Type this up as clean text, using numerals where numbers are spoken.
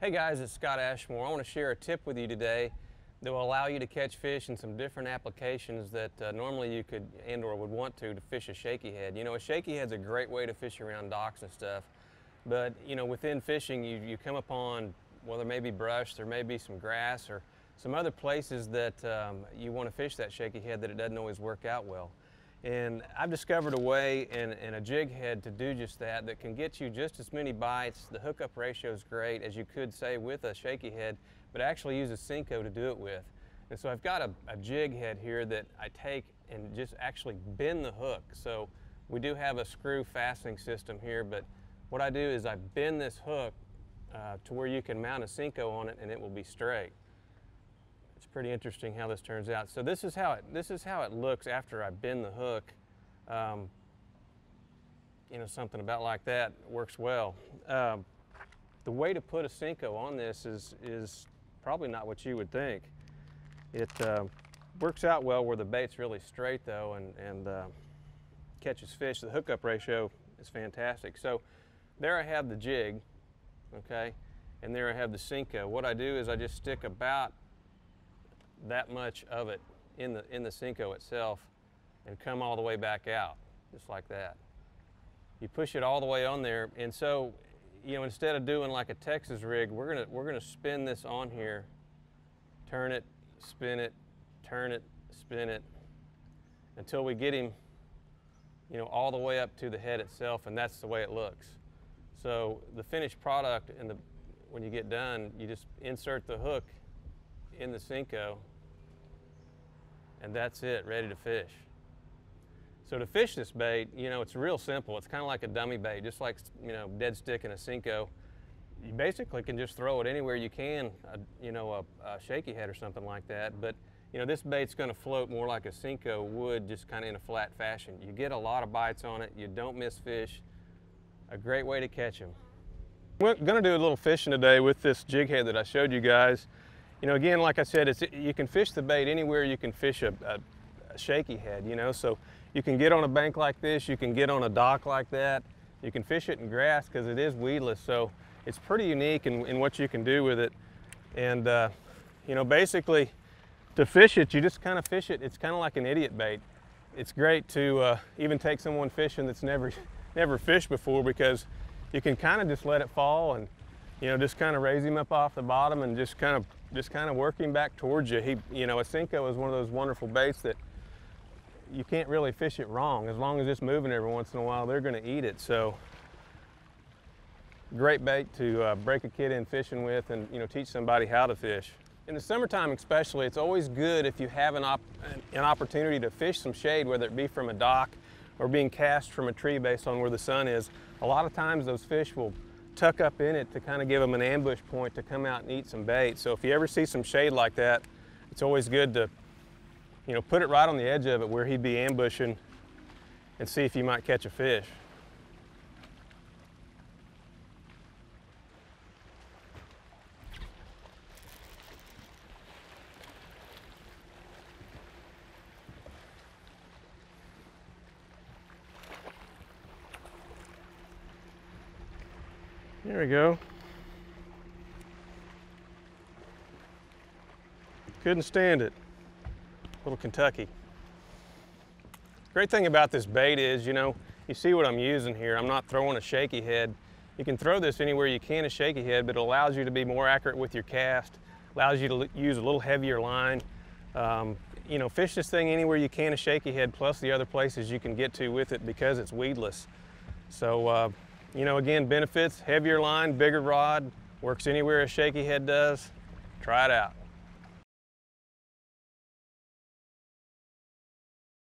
Hey guys, it's Scott Ashmore. I want to share a tip with you today that will allow you to catch fish in some different applications that normally you could and/or would want to fish a shaky head. You know, a shaky head's a great way to fish around docks and stuff, but you know, within fishing you come upon, well, there may be brush, there may be some grass or some other places that you want to fish that shaky head that it doesn't always work out well. And I've discovered a way in a jig head to do just that, that can get you just as many bites. The hookup ratio is great as you could say with a shaky head, but I actually use a Senko to do it with. And so I've got a jig head here that I take and just actually bend the hook. So we do have a screw fastening system here, but what I do is I bend this hook to where you can mount a Senko on it and it will be straight. It's pretty interesting how this turns out. So this is how it looks after I bend the hook. You know, something about like that works well. The way to put a Senko on this is probably not what you would think. It works out well where the bait's really straight though, and catches fish. The hookup ratio is fantastic. So there I have the jig, okay, and there I have the Senko. What I do is I just stick about that much of it in the Senko itself and come all the way back out, just like that. You push it all the way on there, and so, you know, instead of doing like a Texas rig, we're gonna spin this on here, turn it, spin it, turn it, spin it, until we get him, you know, all the way up to the head itself, and that's the way it looks. So the finished product, when you get done, you just insert the hook in the Senko, and that's it, ready to fish. So to fish this bait, you know, it's real simple. It's kind of like a dummy bait, just like, you know, dead stick in a Senko. You basically can just throw it anywhere you can, you know, a shaky head or something like that. But, you know, this bait's going to float more like a Senko would, just kind of in a flat fashion. You get a lot of bites on it. You don't miss fish. A great way to catch them. We're going to do a little fishing today with this jig head that I showed you guys. You know, again, like I said, you can fish the bait anywhere you can fish a shaky head, you know, so you can get on a bank like this, you can get on a dock like that, you can fish it in grass because it is weedless, so it's pretty unique in what you can do with it. And, you know, basically to fish it, you just kind of fish it. It's kind of like an idiot bait. It's great to even take someone fishing that's never fished before, because you can kind of just let it fall and, you know, just kind of raise him up off the bottom and just kind of work him back towards you. You know, a Senko is one of those wonderful baits that you can't really fish it wrong. As long as it's moving every once in a while, they're going to eat it. So great bait to break a kid in fishing with, and, you know, teach somebody how to fish. In the summertime especially, it's always good if you have an opportunity to fish some shade, whether it be from a dock or being cast from a tree based on where the sun is. A lot of times those fish will tuck up in it to kind of give them an ambush point to come out and eat some bait. So if you ever see some shade like that, it's always good to, you know, put it right on the edge of it where he'd be ambushing and see if you might catch a fish. There we go. Couldn't stand it. Little Kentucky. Great thing about this bait is, you know, you see what I'm using here. I'm not throwing a shaky head. You can throw this anywhere you can a shaky head, but it allows you to be more accurate with your cast, allows you to use a little heavier line. You know, fish this thing anywhere you can a shaky head, plus the other places you can get to with it because it's weedless. So, you know, again, benefits: heavier line, bigger rod, works anywhere a shaky head does. Try it out.